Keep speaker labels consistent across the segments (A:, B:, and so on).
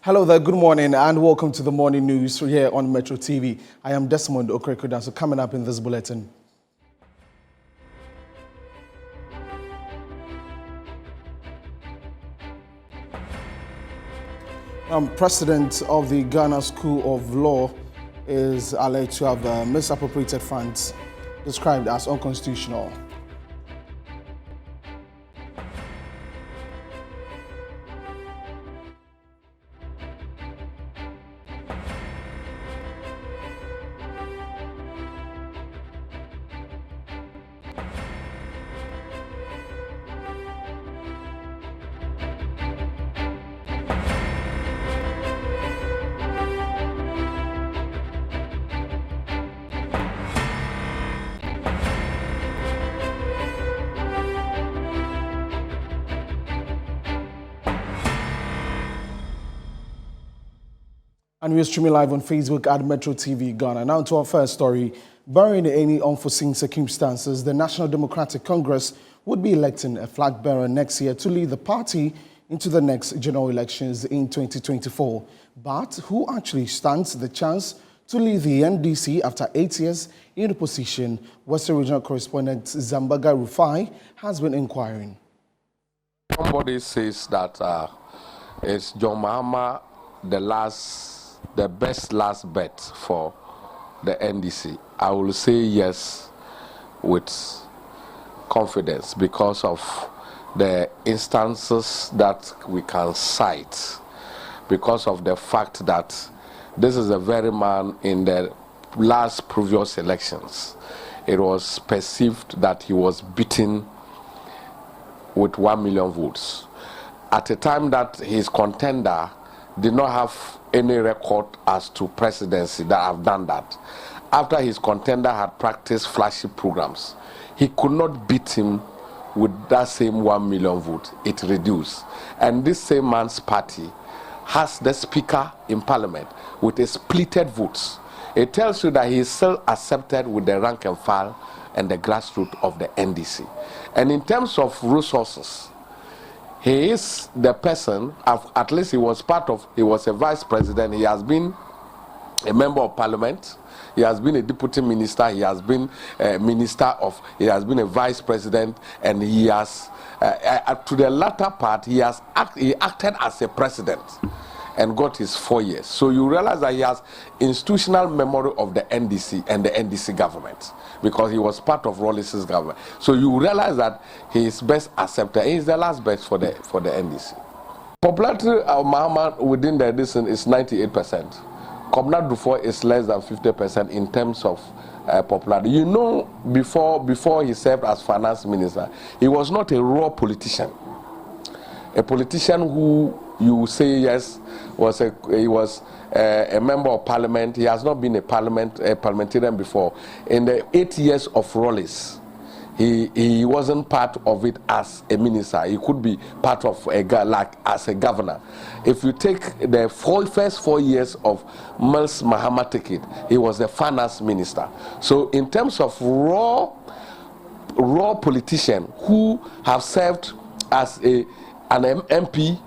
A: Hello there, good morning and welcome to the morning news here on Metro TV. I am Desmond Okrekodan. So coming up in this bulletin. President of the Ghana School of Law is alleged to have misappropriated funds described as unconstitutional. And we're streaming live on Facebook at Metro TV Ghana. Now to our first story. Barring any unforeseen circumstances, the National Democratic Congress would be electing a flag bearer next year to lead the party into the next general elections in 2024. But who actually stands the chance to lead the NDC after 8 years in the position? Western Regional Correspondent Zambaga Rufai has been inquiring.
B: Somebody says that it's John Mahama the best last bet for the NDC. I will say yes with confidence because of the instances that we can cite, because of the fact that this is the very man in the last previous elections. It was perceived that he was beaten with 1 million votes. At a time that his contender did not have any record as to presidency that have done that. After his contender had practiced flashy programs, he could not beat him with that same 1 million vote. It reduced. And this same man's party has the speaker in parliament with a splitted votes. It tells you that he is still accepted with the rank and file and the grassroots of the NDC. And in terms of resources, he is the person, at least he was a vice president, he has been a member of parliament, he has been a deputy minister, he has been a minister he has been a vice president, and he has, to the latter part, he acted as a president and got his 4 years. So you realize that he has institutional memory of the NDC and the NDC government, because he was part of Rollins's government. So you realize that he is best accepted. He is the last best for the NDC. Popularity of Mahama within the NDC is 98%. Kobna Dufour is less than 50% in terms of popularity. You know, before he served as finance minister, he was not a raw politician. A politician who you say yes he was a member of parliament. He has not been a parliamentarian before. In the 8 years of Rollins, he wasn't part of it as a minister. He could be part of as a governor. If you take the first 4 years of Mels Mahama ticket, he was the finance minister. So in terms of raw politician who have served as an MP,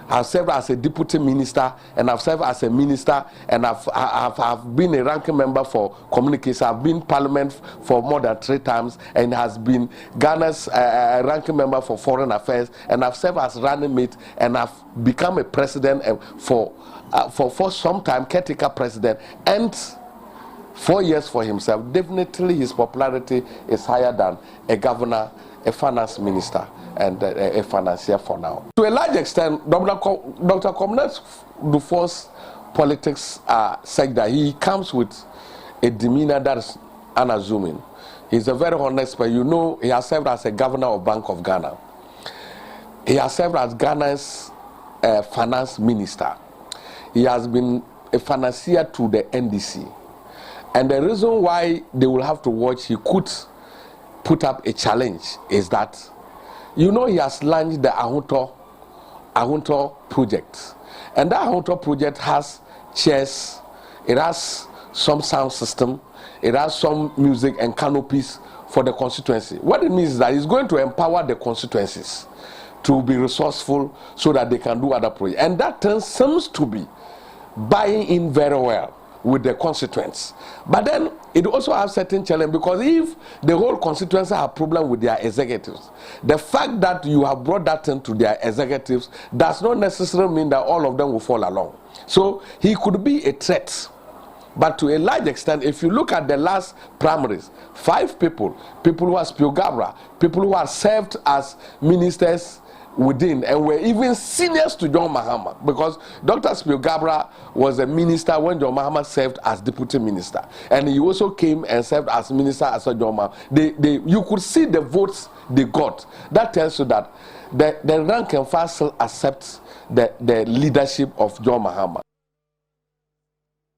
B: have served as a deputy minister, and have served as a minister, and have been a ranking member for communications. I've been parliament for more than 3 times, and has been Ghana's ranking member for foreign affairs, and I've served as running mate, and I've become a president for some time, caretaker president, and 4 years for himself. Definitely his popularity is higher than a governor, a finance minister, and a financier for now. To a large extent, Dr. Kobna Dufour's politics are such that he comes with a demeanor that is unassuming. He's a very honest person. You know, he has served as a governor of Bank of Ghana. He has served as Ghana's finance minister. He has been a financier to the NDC. And the reason why they will have to watch he could put up a challenge is that, you know, he has launched the Ahunto project. And that Ahunto project has chairs, it has some sound system, it has some music and canopies for the constituency. What it means is that it's going to empower the constituencies to be resourceful so that they can do other projects. And that turn seems to be buying in very well with the constituents. But then it also has certain challenge, because if the whole constituency have problem with their executives, the fact that you have brought that into their executives does not necessarily mean that all of them will fall along. So he could be a threat. But to a large extent, if you look at the last primaries, 5 people who are Spiogabra, people who have served as ministers within and were even seniors to John Mahama, because Dr. Spiogabra was a minister when John Mahama served as deputy minister, and he also came and served as minister as a John Mahama. You could see the votes they got. That tells you that the rank and file still accepts the leadership of John Mahama.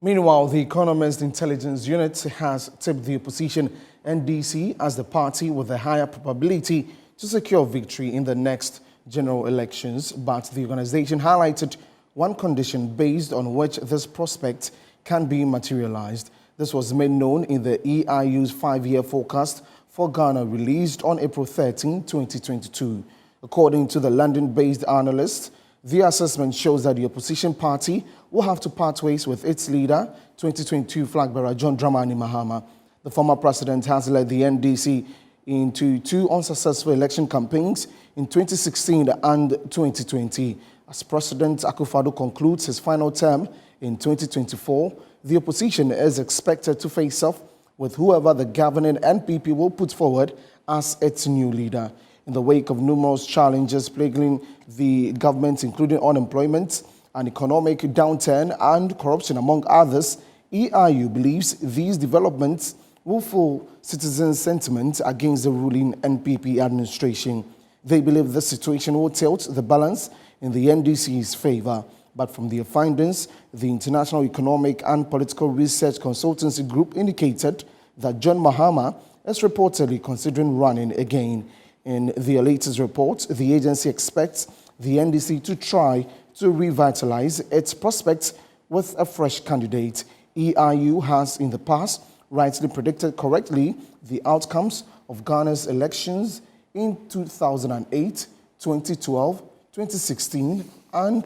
A: Meanwhile, the Economist intelligence unit has tipped the opposition NDC as the party with a higher probability to secure victory in the next general elections, but the organization highlighted one condition based on which this prospect can be materialized. This was made known in the EIU's 5-year forecast for Ghana released on April 13, 2022. According to the London-based analyst, the assessment shows that the opposition party will have to part ways with its leader, 2022 flagbearer John Dramani Mahama. The former president has led the NDC into 2 unsuccessful election campaigns in 2016 and 2020. As President Akufo-Addo concludes his final term in 2024, the opposition is expected to face off with whoever the governing NPP will put forward as its new leader. In the wake of numerous challenges plaguing the government, including unemployment, an economic downturn, and corruption, among others, EIU believes these developments will fuel citizen sentiment against the ruling NPP administration. They believe this situation will tilt the balance in the NDC's favor. But from their findings, the International Economic and Political Research Consultancy Group indicated that John Mahama is reportedly considering running again. In their latest report, the agency expects the NDC to try to revitalize its prospects with a fresh candidate. EIU has in the past rightly predicted correctly the outcomes of Ghana's elections in 2008, 2012, 2016, and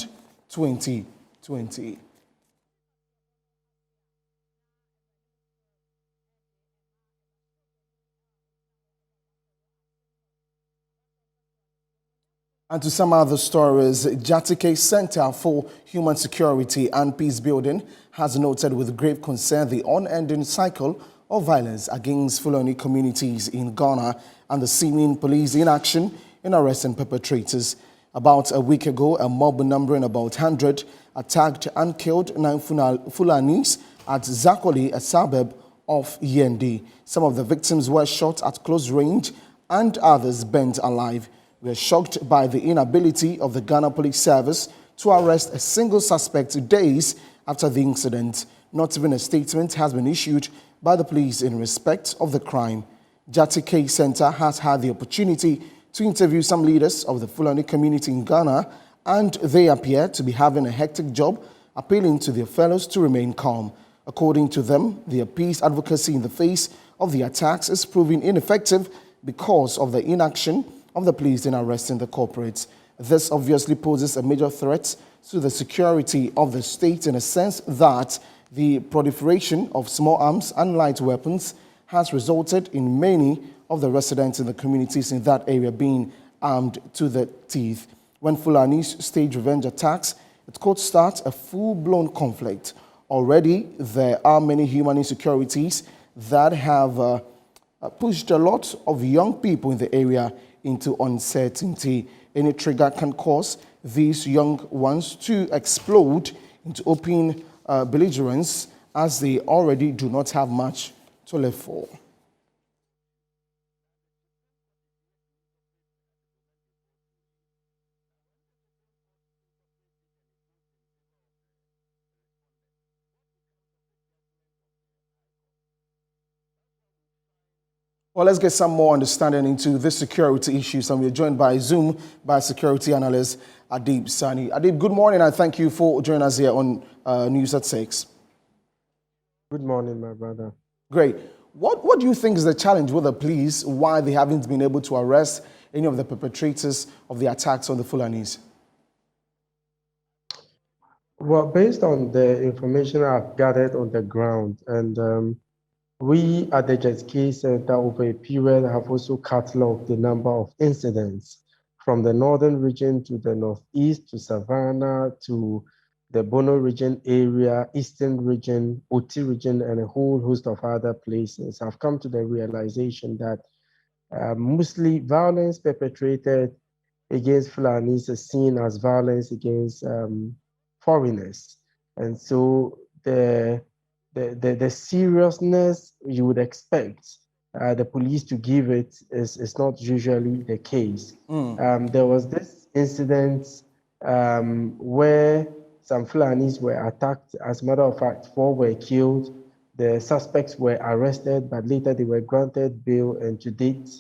A: 2020. And to some other stories, Jatike Center for Human Security and Peace Building has noted with grave concern the unending cycle of violence against Fulani communities in Ghana and the seeming police inaction in arresting perpetrators. About a week ago, a mob numbering about 100 attacked and killed 9 Fulanis at Zakoli, a suburb of Yendi. Some of the victims were shot at close range and others burnt alive. We are shocked by the inability of the Ghana Police Service to arrest a single suspect days after the incident. Not even a statement has been issued by the police in respect of the crime. Jatike Center has had the opportunity to interview some leaders of the Fulani community in Ghana, and they appear to be having a hectic job appealing to their fellows to remain calm. According to them, their peace advocacy in the face of the attacks is proving ineffective because of the inaction of the police in arresting the culprits. This obviously poses a major threat to the security of the state in a sense that the proliferation of small arms and light weapons has resulted in many of the residents in the communities in that area being armed to the teeth. When Fulanis stage revenge attacks, it could start a full-blown conflict. Already, there are many human insecurities that have pushed a lot of young people in the area into uncertainty. Any trigger can cause these young ones to explode into open belligerence, as they already do not have much to live for. Well, let's get some more understanding into the security issues, and we're joined by Zoom by security analyst Adib Sani. Adib, good morning, and thank you for joining us here on News at 6.
C: Good morning, my brother.
A: Great. What do you think is the challenge with the police, why they haven't been able to arrest any of the perpetrators of the attacks on the Fulanis?
C: Well, based on the information I've gathered on the ground, and we at the JSK Center over a period have also cataloged the number of incidents from the northern region to the northeast to Savannah to the Bono region area, eastern region, Oti region, and a whole host of other places. I've come to the realization that mostly violence perpetrated against Fulanis is seen as violence against foreigners. And so the seriousness you would expect the police to give it is not usually the case. There was this incident where some Fulanis were attacked. As a matter of fact, 4 were killed. The suspects were arrested, but later they were granted bail, and to date,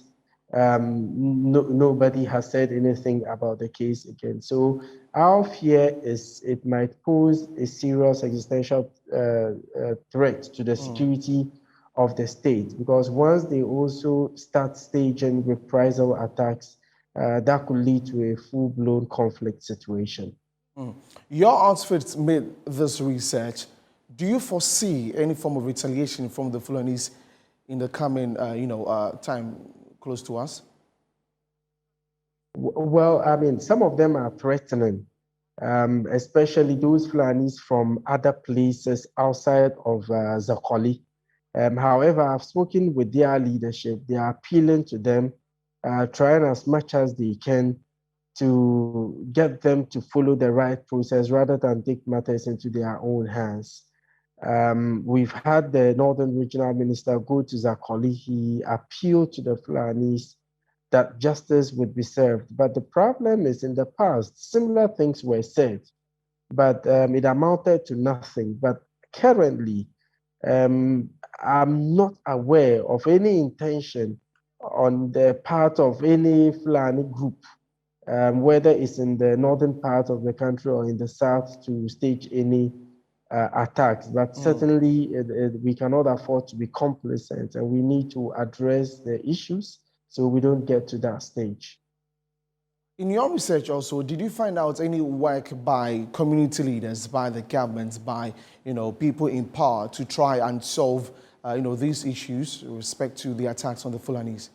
C: nobody has said anything about the case again. So our fear is it might pose a serious existential threat to the security of the state, because once they also start staging reprisal attacks, that could lead to a full-blown conflict situation.
A: Your outfit made this research. Do you foresee any form of retaliation from the Fulanis in the coming, time close to us?
C: Well, I mean, some of them are threatening, especially those Fulanis from other places outside of Zakoli. However, I've spoken with their leadership. They are appealing to them, trying as much as they can to get them to follow the right process rather than take matters into their own hands. We've had the Northern Regional Minister go to Zakoli. He appealed to the Fulanis that justice would be served. But the problem is, in the past, similar things were said, but it amounted to nothing. But currently, I'm not aware of any intention on the part of any Fulani group, whether it's in the northern part of the country or in the south, to stage any attacks. But certainly, we cannot afford to be complacent, and we need to address the issues so we don't get to that stage.
A: In your research also, did you find out any work by community leaders, by the government, by people in power to try and solve these issues with respect to the attacks on the Fulanis?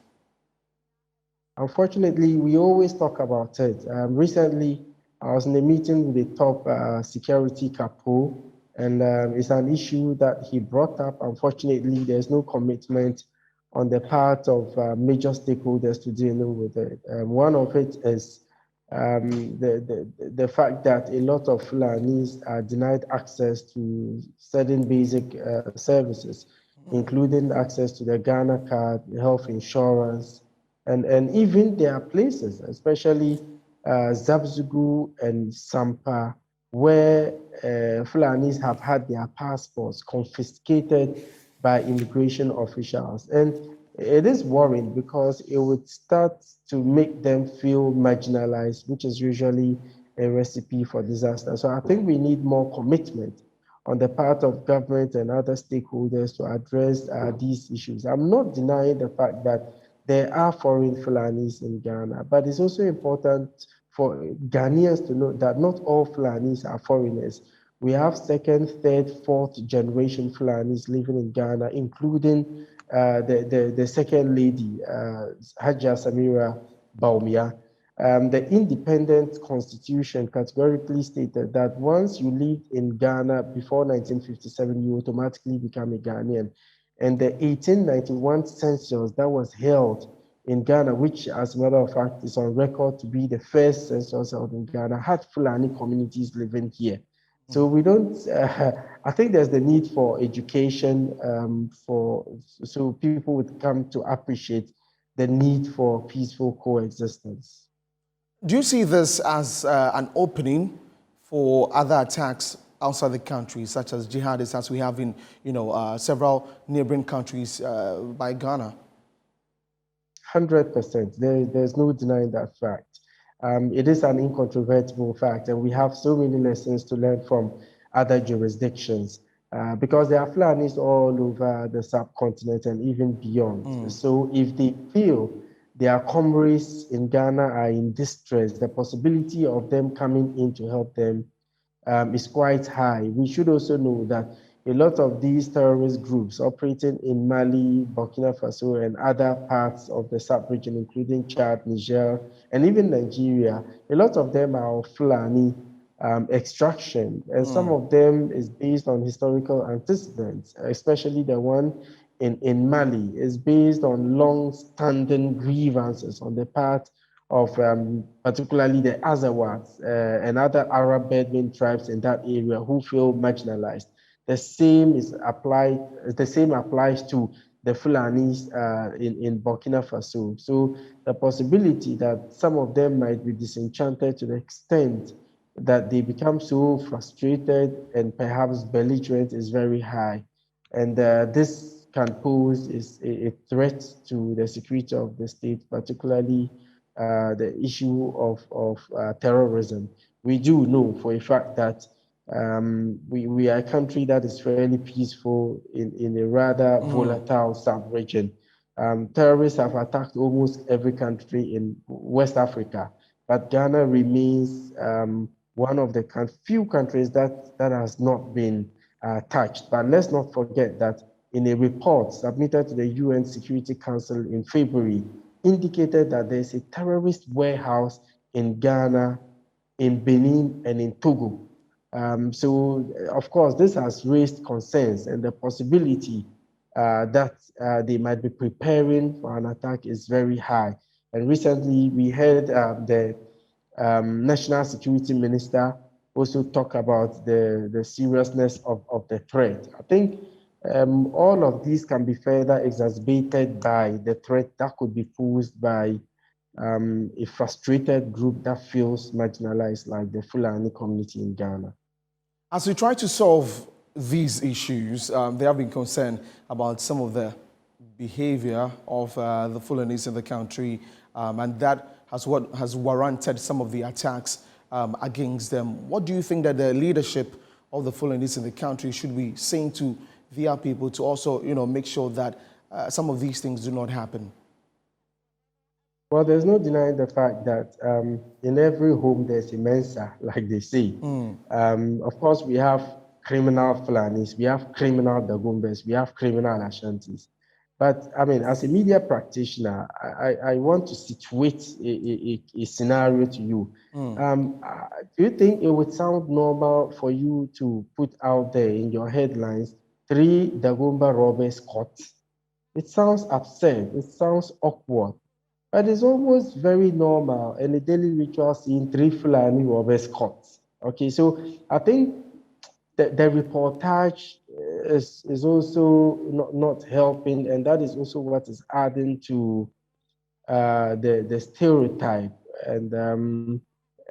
C: Unfortunately, we always talk about it. Recently, I was in a meeting with the top security capo, and it's an issue that he brought up. Unfortunately, there's no commitment on the part of major stakeholders to deal with it. One of it is the fact that a lot of Fulanis are denied access to certain basic services, including access to the Ghana card, health insurance, and even there are places, especially Zabzugu and Sampa, where Fulanis have had their passports confiscated by immigration officials. And it is worrying because it would start to make them feel marginalized, which is usually a recipe for disaster. So I think we need more commitment on the part of government and other stakeholders to address these issues. I'm not denying the fact that there are foreign Fulanis in Ghana, but it's also important for Ghanaians to know that not all Fulanis are foreigners. We have second, third, fourth generation Fulanis living in Ghana, including the second lady, Hajia Samira Baumia. The independent constitution categorically stated that once you lived in Ghana before 1957, you automatically become a Ghanaian. And the 1891 census that was held in Ghana, which, as a matter of fact, is on record to be the first census held in Ghana, had Fulani communities living here. So we don't. I think there's the need for education, so people would come to appreciate the need for peaceful coexistence.
A: Do you see this as an opening for other attacks outside the country, such as jihadists, as we have in several neighboring countries by Ghana?
C: 100%. There's no denying that fact. It is an incontrovertible fact, and we have so many lessons to learn from other jurisdictions. because there are Fulanis all over the subcontinent and even beyond. So if they feel their comrades in Ghana are in distress, the possibility of them coming in to help them is quite high. We should also know that a lot of these terrorist groups operating in Mali, Burkina Faso, and other parts of the sub-region, including Chad, Niger, and even Nigeria, a lot of them are of Fulani extraction, and some of them is based on historical antecedents, especially the one in Mali is based on long-standing grievances on the part of particularly the Azawats and other Arab Bedouin tribes in that area who feel marginalized. The same is applied. The same applies to the Fulanis in Burkina Faso. So the possibility that some of them might be disenchanted to the extent that they become so frustrated and perhaps belligerent is very high. And this can pose a threat to the security of the state, particularly the issue of terrorism. We do know for a fact that we are a country that is fairly peaceful in a rather volatile sub-region. Terrorists have attacked almost every country in West Africa, but Ghana remains one of the few countries that has not been touched. But let's not forget that in a report submitted to the UN Security Council in February, indicated that there's a terrorist warehouse in Ghana, in Benin, and in Togo. So, of course, this has raised concerns, and the possibility that they might be preparing for an attack is very high. And recently, we heard the National Security Minister also talk about the seriousness of the threat. I think all of these can be further exacerbated by the threat that could be posed by a frustrated group that feels marginalized, like the Fulani community in Ghana.
A: As we try to solve these issues, there have been concern about some of the behavior of the Fulanis in the country, and that has warranted some of the attacks against them. What do you think that the leadership of the Fulanis in the country should be saying to their people to also, make sure that some of these things do not happen?
C: Well, there's no denying the fact that in every home there's a Mensa, like they say. Of course, we have criminal Fulanis, we have criminal Dagumbes, we have criminal Ashantis. But I mean, as a media practitioner, I want to situate a scenario to you. Do you think it would sound normal for you to put out there in your headlines 3 Dagumba robbers caught? It sounds absurd. It sounds awkward. But it's almost very normal and a daily ritual seeing 3 Fulani robbers caught. Okay, so I think the reportage is also not helping, and that is also what is adding to the stereotype. And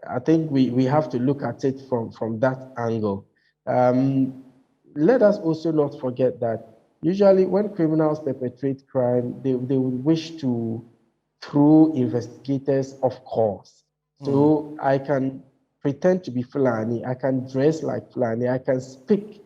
C: I think we have to look at it from that angle. Let us also not forget that usually when criminals perpetrate crime, they would wish to through investigators of course. So I can pretend to be Fulani, I can dress like Fulani, I can speak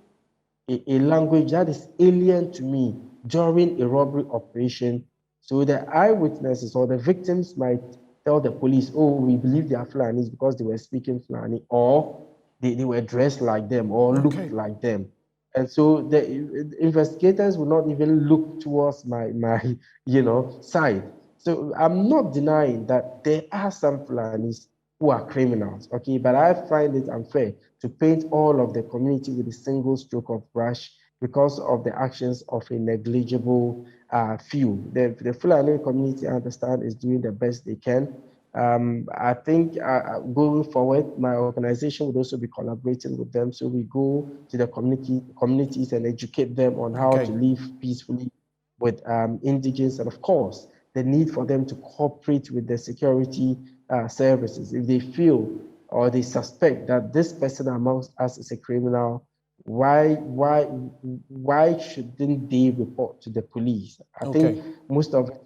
C: a language that is alien to me during a robbery operation. So the eyewitnesses or the victims might tell the police, oh, we believe they are Fulanis because they were speaking Fulani, or they were dressed like them or looked like them. And so the investigators will not even look towards my side. So I'm not denying that there are some Fulanis who are criminals, okay? But I find it unfair to paint all of the community with a single stroke of brush because of the actions of a negligible few. The Fulani community, I understand, is doing the best they can. I think going forward, my organization would also be collaborating with them. So we go to the communities and educate them on how to live peacefully with indigents, and of course, the need for them to cooperate with the security services. If they feel or they suspect that this person amongst us is a criminal, why shouldn't they report to the police? I think most of it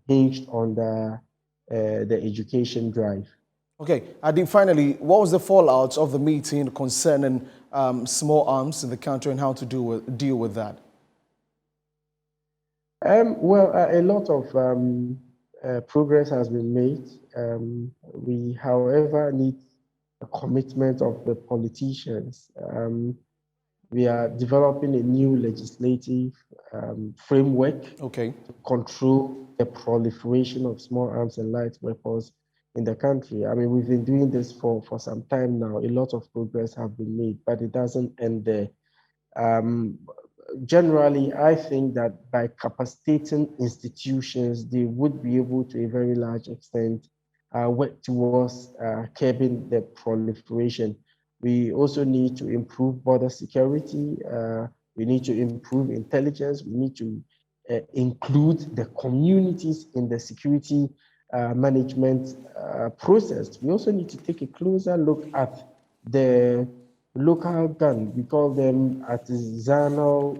C: hinged on the education drive.
A: Okay, I think finally, what was the fallout of the meeting concerning small arms in the country and how to deal with that?
C: Well, a lot of progress has been made. We, however, need a commitment of the politicians. We are developing a new legislative framework to control the proliferation of small arms and light weapons in the country. I mean, we've been doing this for some time now. A lot of progress have been made, but it doesn't end there. Generally, I think that by capacitating institutions, they would be able to a very large extent work towards curbing the proliferation. We also need to improve border security. We need to improve intelligence. We need to include the communities in the security management process. We also need to take a closer look at the local gun. We call them artisanal,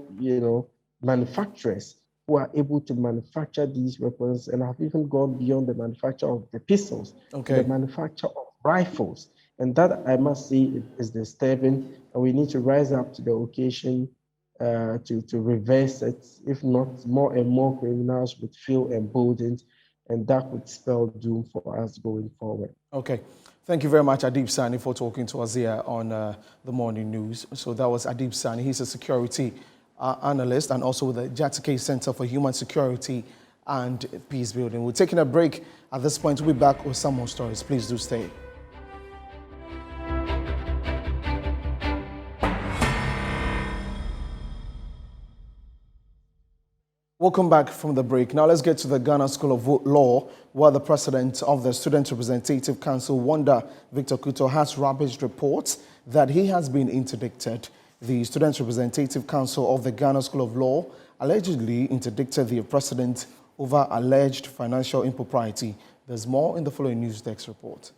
C: manufacturers who are able to manufacture these weapons and have even gone beyond the manufacture of the pistols, the manufacture of rifles. And that, I must say, is disturbing. And we need to rise up to the occasion to reverse it. If not, more and more criminals would feel emboldened, and that would spell doom for us going forward.
A: Okay. Thank you very much, Adib Sani, for talking to us here on the Morning News. So that was Adib Sani. He's a security analyst and also with the Jatike Center for Human Security and Peace Building. We're taking a break at this point. We'll be back with some more stories. Please do stay. Welcome back from the break. Now let's get to the Ghana School of Law, where the president of the Student Representative Council, Wanda Victor Kuto, has rubbished reports that he has been interdicted. The Student Representative Council of the Ghana School of Law allegedly interdicted the president over alleged financial impropriety. There's more in the following news desk report.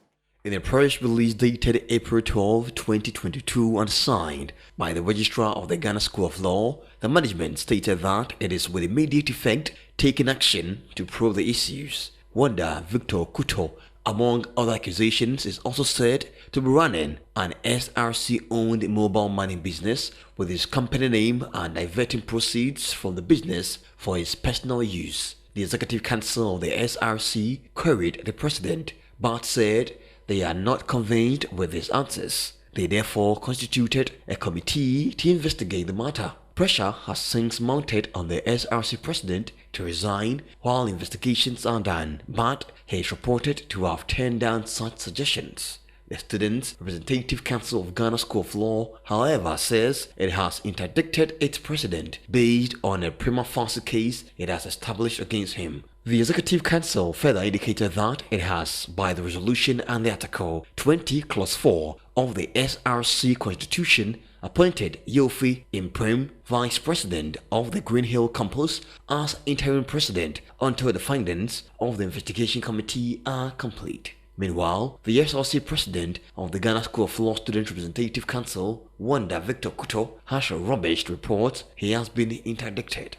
D: In a press release dated April 12, 2022 and signed by the Registrar of the Ghana School of Law, the management stated that it is with immediate effect taking action to probe the issues. Wanda Victor Kuto, among other accusations, is also said to be running an SRC-owned mobile money business with his company name and diverting proceeds from the business for his personal use. The Executive Council of the SRC queried the president, but said they are not convinced with his answers. They therefore constituted a committee to investigate the matter. Pressure has since mounted on the SRC president to resign while investigations are done, but he is reported to have turned down such suggestions. The Students' Representative Council of Ghana School of Law, however, says it has interdicted its president based on a prima facie case it has established against him. The Executive Council further indicated that it has, by the resolution and the Article 20 Clause 4 of the SRC Constitution, appointed Yofi Imprim, Vice President of the Green Hill Campus, as interim president until the findings of the investigation committee are complete. Meanwhile, the SRC president of the Ghana School of Law Student Representative Council, Wanda Victor Kuto, has rubbished reports he has been interdicted.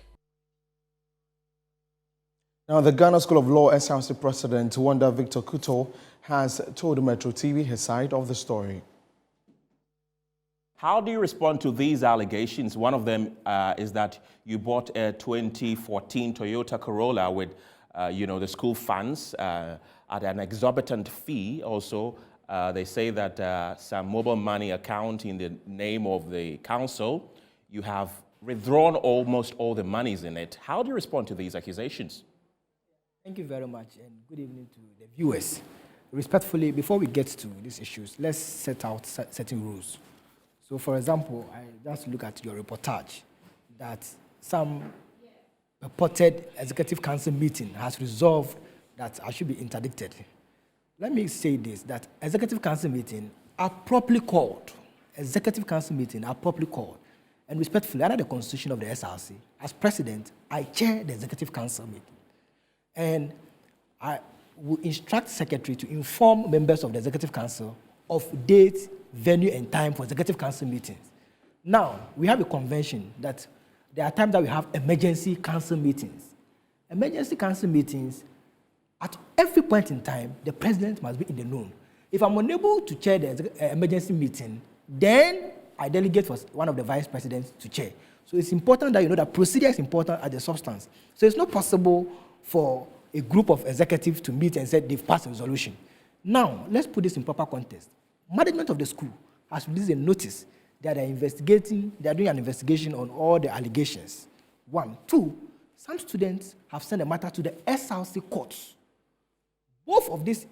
A: Now, the Ghana School of Law SRC president, Wanda Victor Kuto, has told Metro TV his side of the story.
E: How do you respond to these allegations? One of them is that you bought a 2014 Toyota Corolla with, the school funds at an exorbitant fee. Also, they say that some mobile money account in the name of the council, you have withdrawn almost all the monies in it. How do you respond to these accusations?
F: Thank you very much, and good evening to the viewers. Respectfully, before we get to these issues, let's set out certain rules. So, for example, I just look at your reportage that some purported executive council meeting has resolved that I should be interdicted. Let me say this, that executive council meeting are properly called. Executive council meeting are properly called. And respectfully, under the constitution of the SRC, as president, I chair the executive council meeting. And I will instruct secretary to inform members of the executive council of date, venue, and time for executive council meetings. Now, we have a convention that there are times that we have emergency council meetings. Emergency council meetings, at every point in time, the president must be in the know. If I'm unable to chair the emergency meeting, then I delegate for one of the vice presidents to chair. So it's important that you know that procedure is important as the substance. So it's not possible for a group of executives to meet and say they've passed a resolution. Now, let's put this in proper context. Management of the school has released a notice that they are doing an investigation on all the allegations. 1. 2, some students have sent a matter to the SRC courts. Both of these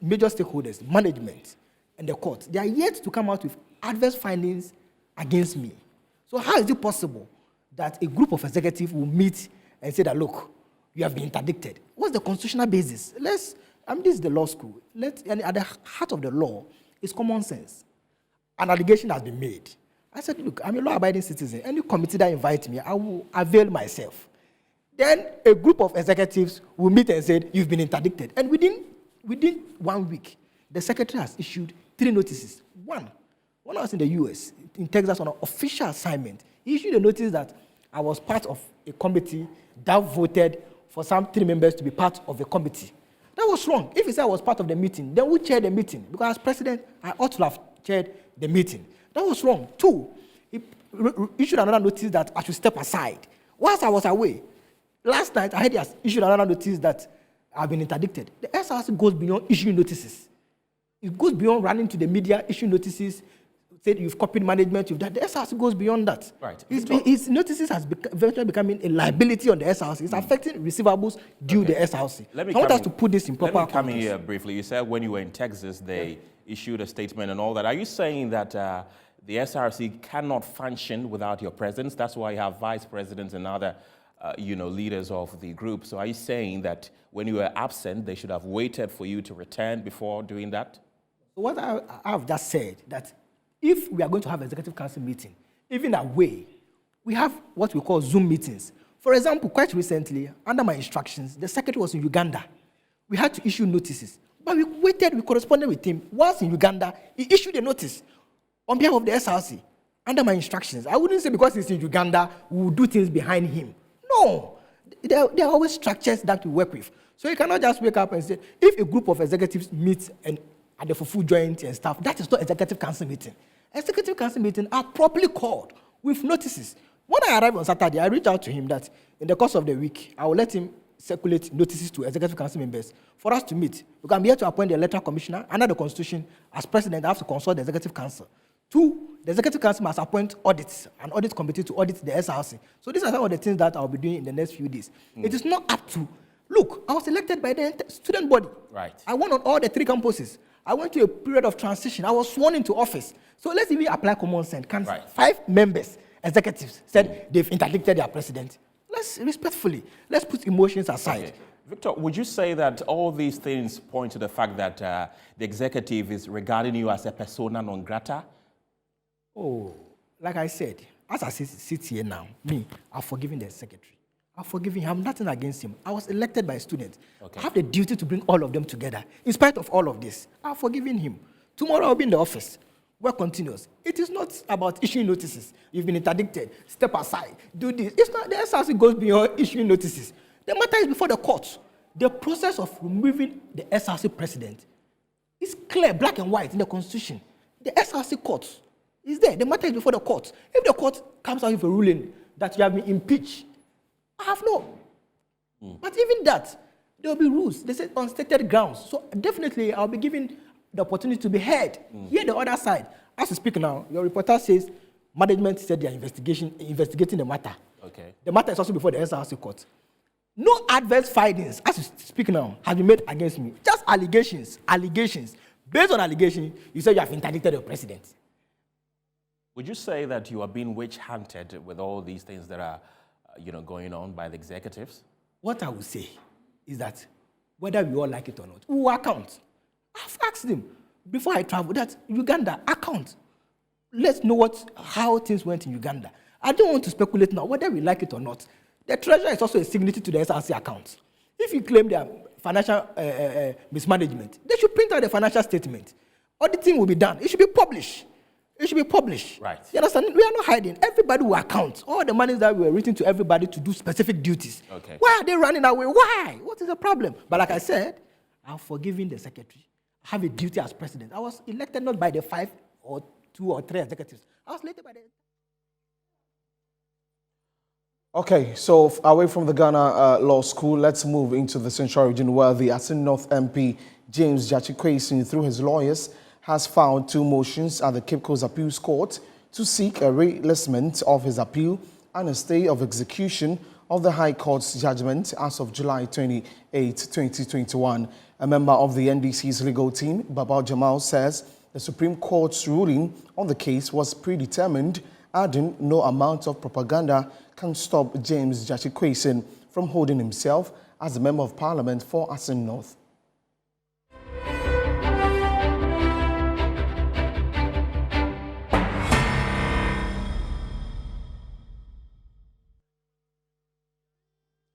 F: major stakeholders, management and the court, they are yet to come out with adverse findings against me. So how is it possible that a group of executives will meet and say that, look, you have been interdicted? What's the constitutional basis? This is the law school. And at the heart of the law is common sense. An allegation has been made. I said, look, I'm a law-abiding citizen. Any committee that invites me, I will avail myself. Then a group of executives will meet and say, you've been interdicted. And within 1 week, the secretary has issued 3 notices. One, when I was in the US, in Texas, on an official assignment, he issued a notice that I was part of a committee that voted for some 3 members to be part of the committee. That was wrong. If he said I was part of the meeting, then who chaired the meeting? Because as president, I ought to have chaired the meeting. That was wrong. 2, he issued another notice that I should step aside. Whilst I was away, last night I heard he has issued another notice that I've been interdicted. The SRC goes beyond issuing notices. It goes beyond running to the media, issuing notices, said you've copied management, you've done. The SRC goes beyond that.
E: Right.
F: His notices has eventually becoming a liability on the SRC. It's affecting receivables due the SRC. I want us to put this in proper context.
E: Let me come here briefly. You said when you were in Texas, they issued a statement and all that. Are you saying that the SRC cannot function without your presence? That's why you have vice presidents and other leaders of the group. So are you saying that when you were absent, they should have waited for you to return before doing that?
F: What I have just said, that if we are going to have executive council meeting, even away, we have what we call Zoom meetings. For example, quite recently, under my instructions, the secretary was in Uganda. We had to issue notices. But we waited, we corresponded with him. Whilst in Uganda, he issued a notice on behalf of the SRC, under my instructions. I wouldn't say because he's in Uganda, we will do things behind him. No. There are always structures that we work with. So you cannot just wake up and say, if a group of executives meet at the fufu joint and stuff, that is not executive council meeting. Executive council meetings are properly called with notices. When I arrived on Saturday, I reached out to him that in the course of the week, I will let him circulate notices to executive council members for us to meet. Because I'm here to appoint the electoral commissioner. Under the constitution, as president, I have to consult the executive council. 2, the executive council must appoint an audit committee to audit the SRC. So these are some of the things that I'll be doing in the next few days. It is not up to, look, I was elected by the student body.
E: Right.
F: I won on all the 3 campuses. I went to a period of transition. I was sworn into office. So let's even apply common sense. 5 members, executives, said they've interdicted their president. Let's put emotions aside.
E: Okay. Victor, would you say that all these things point to the fact that the executive is regarding you as a persona non grata?
F: Oh, like I said, as I sit here now, I've forgiven the secretary. I've forgiven him. I have nothing against him. I was elected by students. Okay. I have the duty to bring all of them together. In spite of all of this, I've forgiven him. Tomorrow I'll be in the office. Work continues. It is not about issuing notices. You've been interdicted. Step aside. Do this. It's not. The SRC goes beyond issuing notices. The matter is before the court. The process of removing the SRC president is clear, black and white in the constitution. The SRC court is there. The matter is before the court. If the court comes out with a ruling that you have been impeached, I have no. But even that, there will be rules. They say on stated grounds. So definitely, I'll be given the opportunity to be heard. Here, the other side. As you speak now, your reporter says management said they are investigating the matter.
E: Okay.
F: The matter is also before the SRC court. No adverse findings, as you speak now, have been made against me. Just allegations. Based on allegations, you say you have interdicted the president.
E: Would you say that you are being witch-hunted with all these things that are going on by the executives?
F: What I would say is that whether we all like it or not, we will account. I've asked them before I travel that Uganda, account. Let's know how things went in Uganda. I don't want to speculate now whether we like it or not. The treasurer is also a signatory to the SRC account. If you claim their financial mismanagement, they should print out the financial statement. Auditing will be done. It should be published.
E: Right.
F: You understand? We are not hiding. Everybody will account. All the monies that were written to everybody to do specific duties.
E: Okay.
F: Why are they running away? Why? What is the problem? But like I said, I'm forgiving the secretary. I have a duty as president. I was elected not by the 5 or 2 or 3 executives. I was later by the
A: Okay, so away from the Ghana Law School, let's move into the Central Region where the Asin North MP, James Jachikwason, through his lawyers, has filed 2 motions at the Cape Coast Appeals Court to seek a relistment of his appeal and a stay of execution of the High Court's judgment as of July 28, 2021. A member of the NDC's legal team, Babao Jamal, says the Supreme Court's ruling on the case was predetermined, adding no amount of propaganda can stop James Jachikwason from holding himself as a Member of Parliament for Asin North.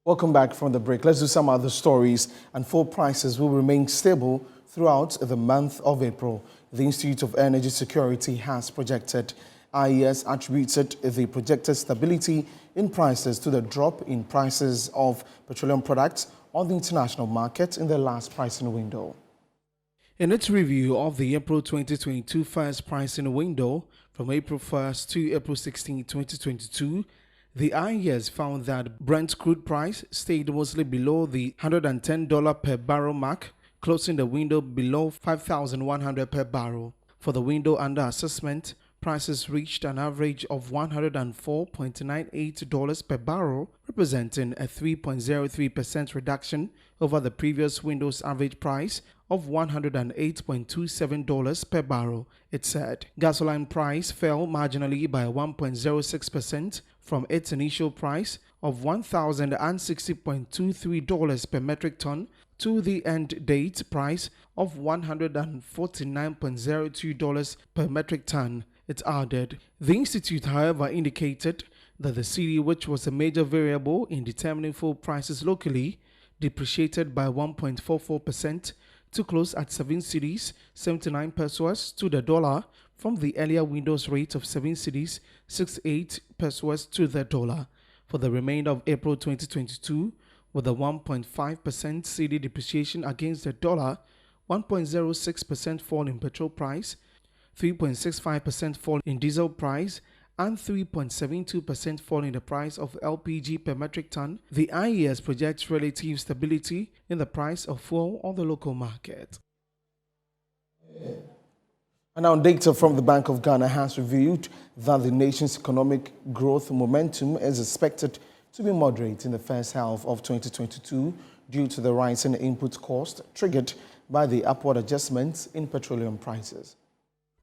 A: Welcome back from the break. Let's do some other stories. And fuel prices will remain stable throughout the month of April. The Institute of Energy Security has projected. IES attributed the projected stability in prices to the drop in prices of petroleum products on the international market in the last pricing window. In its review of the April 2022 first pricing window from April 1st to April 16, 2022, the IES found that Brent crude price stayed mostly below the $110 per barrel mark, closing the window below $5,100 per barrel. For the window under assessment, prices reached an average of $104.98 per barrel, representing a 3.03% reduction over the previous window's average price of $108.27 per barrel, it said. Gasoline price fell marginally by 1.06% from its initial price of $1,060.23 per metric ton to the end date price of $149.02 per metric ton, it added. The institute, however, indicated that the cedi, which was a major variable in determining fuel prices locally, depreciated by 1.44% to close at 7 cedis, 79 pesos to the dollar, from the earlier window's rate of 7 cedis, 68 pesos to the dollar. For the remainder of April 2022, with a 1.5% cedi depreciation against the dollar, 1.06% fall in petrol price, 3.65% fall in diesel price, and 3.72% fall in the price of LPG per metric ton, the IES projects relative stability in the price of fuel on the local market. And now data from the Bank of Ghana has revealed that the nation's economic growth momentum is expected to be moderate in the first half of 2022 due to the rise in input cost triggered by the upward adjustments in petroleum prices.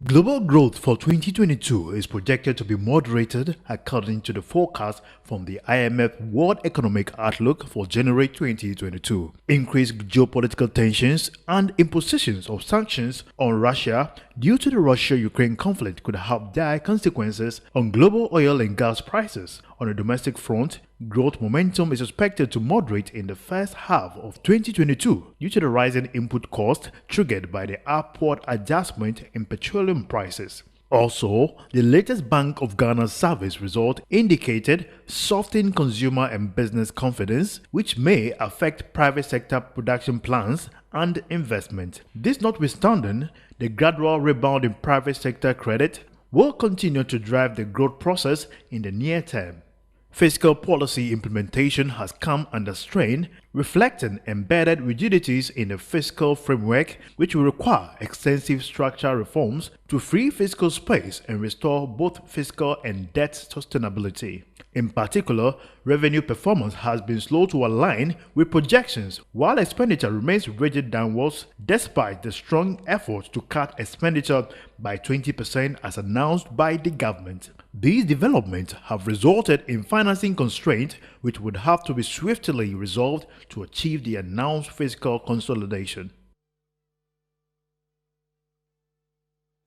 G: Global growth for 2022 is projected to be moderated according to the forecast from the IMF World Economic Outlook for January 2022. Increased geopolitical tensions and impositions of sanctions on Russia due to the Russia-Ukraine conflict could have dire consequences on global oil and gas prices. On the domestic front, growth momentum is expected to moderate in the first half of 2022 due to the rising input cost triggered by the upward adjustment in petroleum prices. Also, the latest Bank of Ghana service result indicated softening consumer and business confidence, which may affect private sector production plans and investment. This notwithstanding, the gradual rebound in private sector credit will continue to drive the growth process in the near term. Fiscal policy implementation has come under strain, reflecting embedded rigidities in the fiscal framework, which will require extensive structural reforms to free fiscal space and restore both fiscal and debt sustainability. In particular, revenue performance has been slow to align with projections, while expenditure remains rigid downwards despite the strong effort to cut expenditure by 20% as announced by the government. These developments have resulted in financing constraints which would have to be swiftly resolved to achieve the announced fiscal consolidation.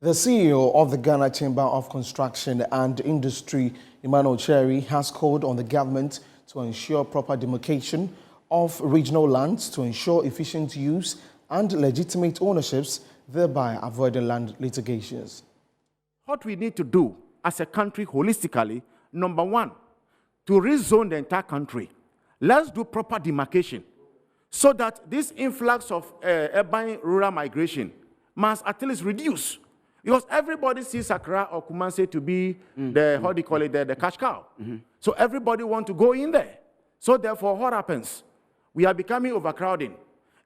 A: The CEO of the Ghana Chamber of Construction and Industry, Emmanuel Cherry, has called on the government to ensure proper demarcation of regional lands to ensure efficient use and legitimate ownerships, thereby avoiding land litigations.
H: What we need to do as a country holistically, number one, to rezone the entire country. Let's do proper demarcation so that this influx of urban rural migration must at least reduce. Because everybody sees Accra or Kumasi to be the, how do you call it, the cash cow. So everybody want to go in there. So therefore, what happens? We are becoming overcrowding.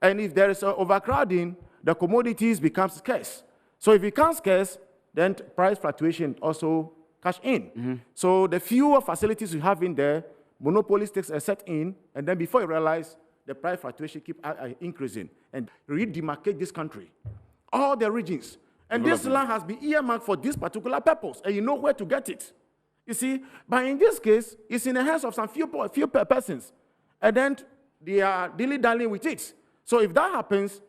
H: And if there is overcrowding, the commodities become scarce. So if it becomes scarce, then price fluctuation also cash in. So the fewer facilities you have in there, monopolies takes a set in, and then before you realize, the price fluctuation keep increasing. And redemarcate this country, all the regions. And this land has been earmarked for this particular purpose, and you know where to get it. You see, but in this case, it's in the hands of some few persons, and then they are dilly-dallying with it. So if that happens,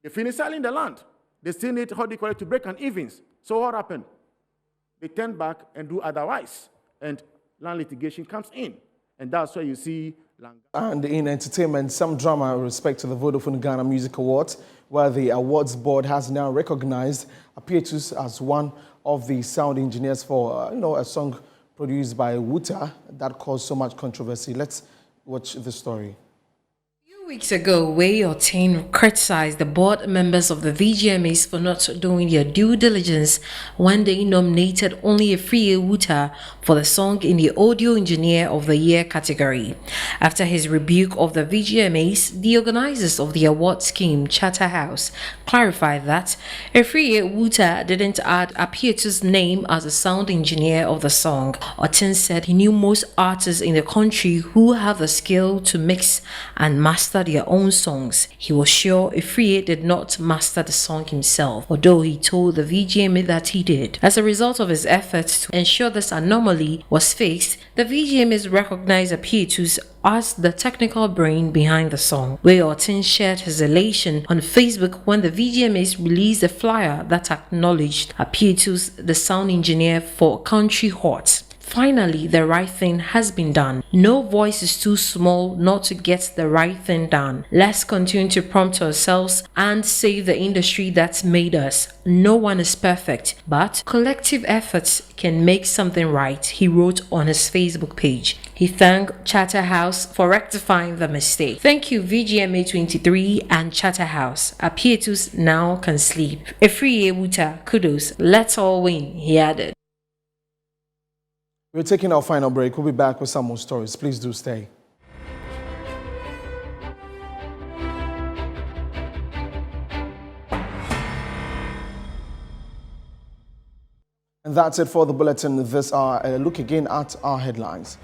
H: they finish selling the land. They still need, how do you call it, to break an evens. So what happened? They turn back and do otherwise, and land litigation comes in. And that's where you see land.
A: And in entertainment, some drama with respect to the Vodafone Ghana Music Awards, where the awards board has now recognized Apietus as one of the sound engineers for a song produced by Wuta that caused so much controversy. Let's watch the story.
I: Weeks ago, Wei Otain criticized the board members of the VGMAs for not doing their due diligence when they nominated only Efriye Wuta for the song in the Audio Engineer of the Year category. After his rebuke of the VGMAs, the organizers of the award scheme, Charterhouse, clarified that Efriye Wuta didn't add Apietu's name as a sound engineer of the song. Otain said he knew most artists in the country who have the skill to mix and master their own songs. He was sure Efriye did not master the song himself, although he told the VGMA that he did. As a result of his efforts to ensure this anomaly was fixed, the VGMAs recognized Apietus as the technical brain behind the song. Wei Otain shared his elation on Facebook when the VGMAs released a flyer that acknowledged Apietus, the sound engineer for Country Hot. Finally, the right thing has been done. No voice is too small not to get the right thing done. Let's continue to prompt ourselves and save the industry that's made us. No one is perfect, but collective efforts can make something right, he wrote on his Facebook page. He thanked Charterhouse for rectifying the mistake. Thank you VGMA 23 and Charterhouse. Apietus now can sleep. Efriye Wuta, kudos. Let's all win, he added.
A: We're taking our final break. We'll be back with some more stories. Please do stay. And that's it for the bulletin this hour. A look again at our headlines.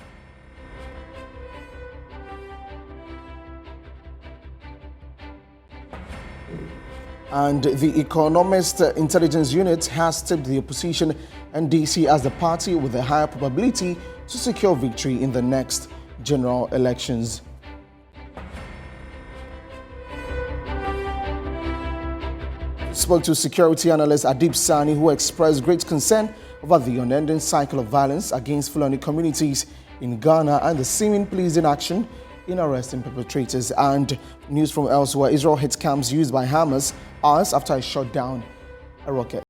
A: And the Economist intelligence unit has tipped the opposition NDC as the party with a higher probability to secure victory in the next general elections. Spoke to security analyst Adib Sani, who expressed great concern over the unending cycle of violence against Fulani communities in Ghana and the seeming pleasing action in arresting perpetrators. And news from elsewhere: Israel hits camps used by Hamas hours after it shot down a rocket.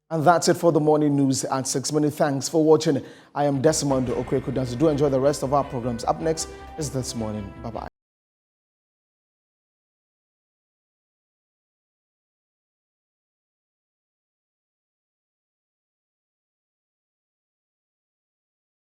A: And that's it for the morning news at 6 minutes. Thanks for watching. I am Desmond Okwekudansi. Do enjoy the rest of our programs. Up next is This Morning. Bye-bye.